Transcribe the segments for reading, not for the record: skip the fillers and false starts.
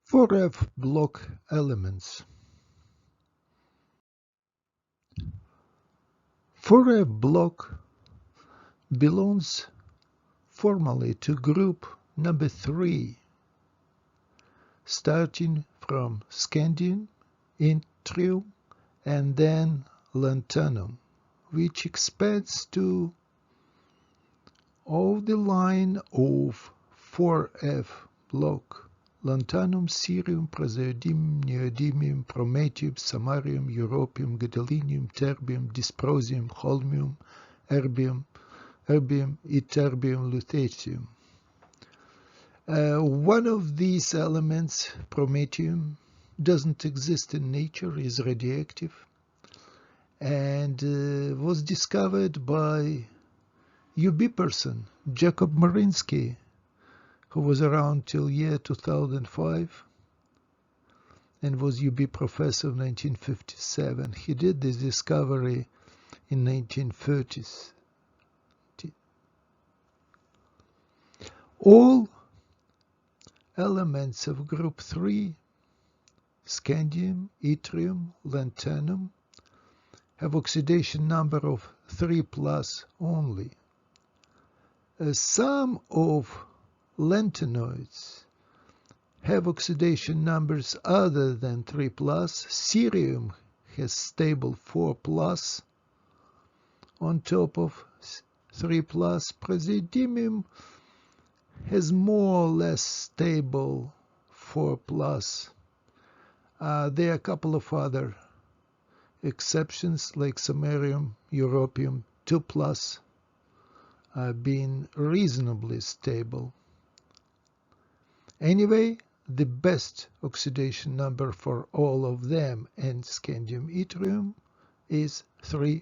4F block elements. 4F block belongs formally to group number 3, starting from scandium, yttrium, and then lanthanum, which expands to all the line of 4F block: lanthanum, cerium, praseodymium, neodymium, promethium, samarium, europium, gadolinium, terbium, dysprosium, holmium, erbium, ytterbium, lutetium. One of these elements, promethium, doesn't exist in nature, is radioactive, and was discovered by UB person, Jacob Marinsky, who was around till year 2005 and was UB professor in 1957. He did this discovery in 1930s. All elements of group 3, scandium, yttrium, lanthanum, have oxidation number of 3+ only. Some of lanthanoids have oxidation numbers other than 3+. Cerium has stable 4+ on top of 3+. Praseodymium has more or less stable 4+. There are a couple of other exceptions like samarium, europium, 2+, being reasonably stable. Anyway, the best oxidation number for all of them and scandium yttrium is 3+,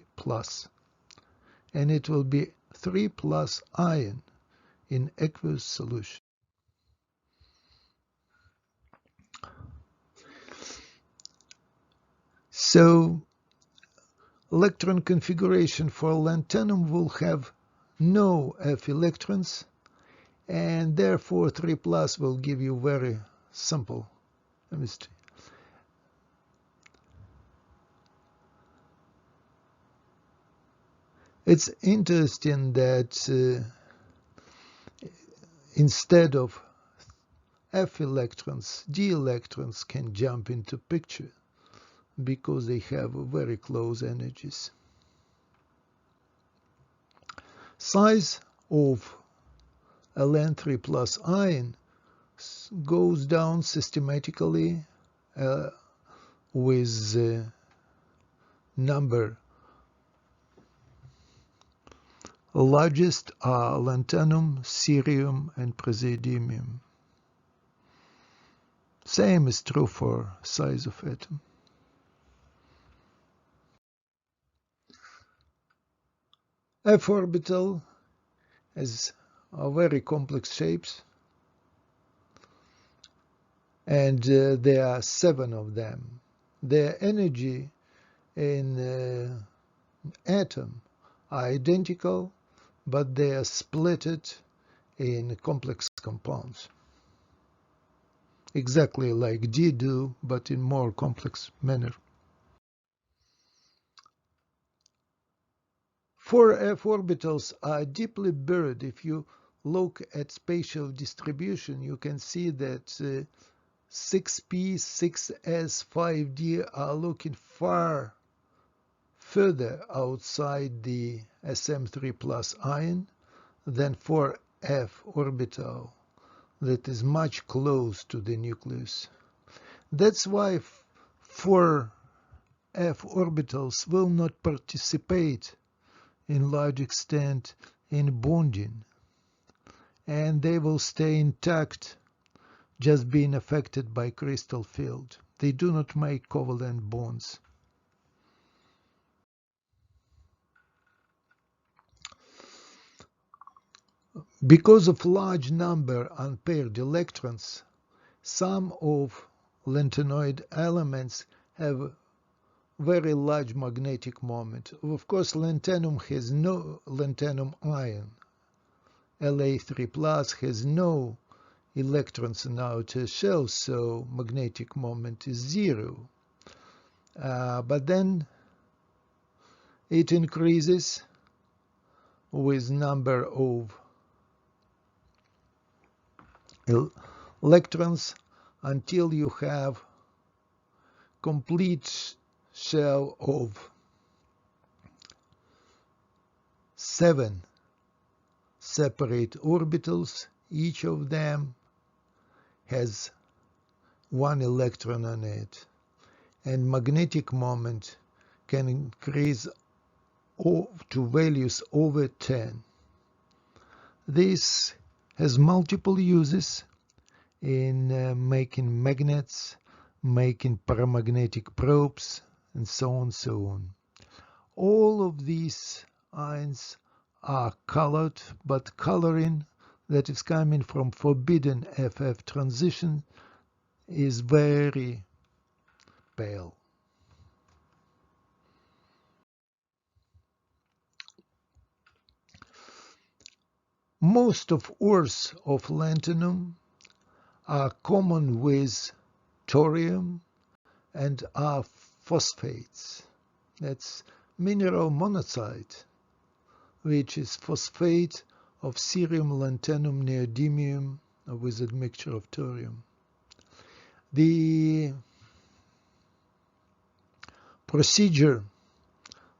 and it will be 3+ ion in aqueous solution. So electron configuration for lanthanum will have no F electrons, and therefore 3+ will give you very simple chemistry. It's interesting that instead of F electrons, D electrons can jump into picture because they have very close energies. Size of a Lan3+ ion goes down systematically with number. Largest are lanthanum, cerium, and praseodymium. Same is true for size of atom. F orbital has very complex shapes, and there are 7 of them. Their energy in atom are identical, but they are split in complex compounds, exactly like D do, but in more complex manner. 4F orbitals are deeply buried. If you look at spatial distribution, you can see that 6p, 6s, 5d are looking far further outside the Sm3+ ion than 4F orbital that is much close to the nucleus. That's why 4F orbitals will not participate in large extent in bonding, and they will stay intact, just being affected by crystal field. They do not make covalent bonds. Because of large number unpaired electrons, some of lanthanoid elements have very large magnetic moment. Of course, lanthanum has no lanthanum ion. La3+ has no electrons in outer shell, so magnetic moment is 0. But then it increases with number of electrons until you have complete shell of 7 separate orbitals. Each of them has 1 electron on it, and magnetic moment can increase to values over 10. This has multiple uses in making magnets, making paramagnetic probes, and so on and so on. All of these ions are colored, but coloring that is coming from forbidden FF transition is very pale. Most of ores of lanthanum are common with thorium and are phosphates. That's mineral monazite, which is phosphate of cerium, lanthanum, neodymium with a mixture of thorium. The procedure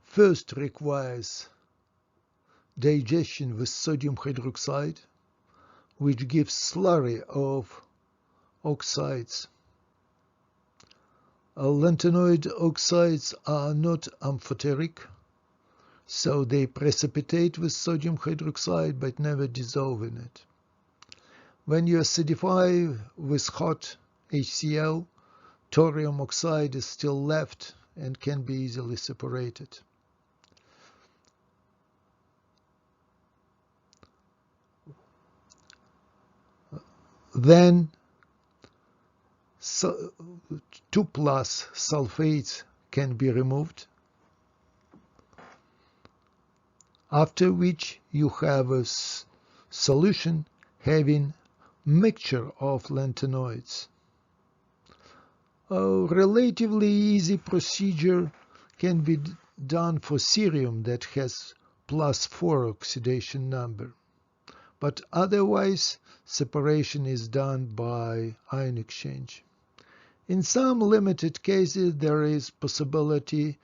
first requires digestion with sodium hydroxide, which gives slurry of oxides. Lanthanoid oxides are not amphoteric, so they precipitate with sodium hydroxide but never dissolve in it. When you acidify with hot HCl, thorium oxide is still left and can be easily separated. Then 2+ sulfates can be removed, after which you have a solution having mixture of lanthanoids. A relatively easy procedure can be done for cerium that has +4 oxidation number, but otherwise separation is done by ion exchange. In some limited cases there is possibility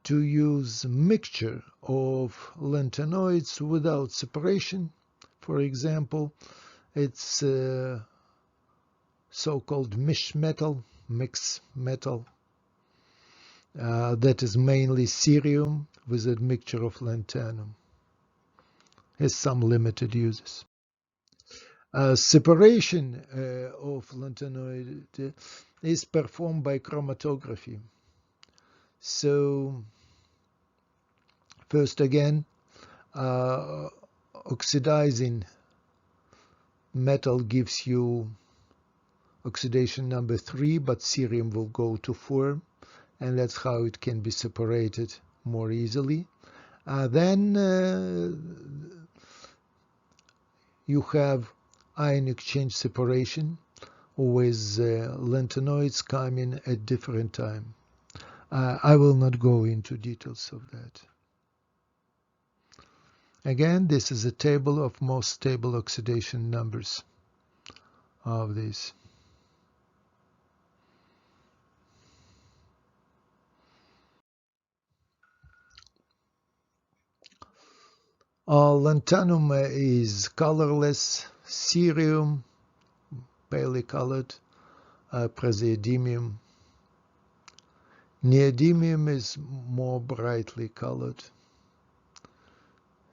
to use mixture of lanthanoids without separation. For example, it's so-called mix metal, that is mainly cerium with a mixture of lanthanum. Has some limited uses. Separation of lanthanoid is performed by chromatography. So first again, oxidizing metal gives you oxidation number 3, but cerium will go to 4, and that's how it can be separated more easily. Then you have ion exchange separation with lanthanoids coming at different time. I will not go into details of that. Again, this is a table of most stable oxidation numbers of these. Lanthanum is colorless, cerium palely colored, praseodymium. Neodymium is more brightly colored,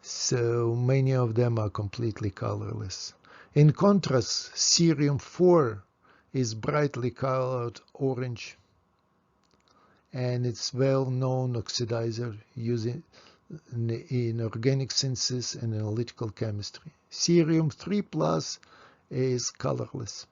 so many of them are completely colorless. In contrast, cerium-4 is brightly colored orange, and it's well-known oxidizer using in organic synthesis and analytical chemistry. Cerium-3+ is colorless.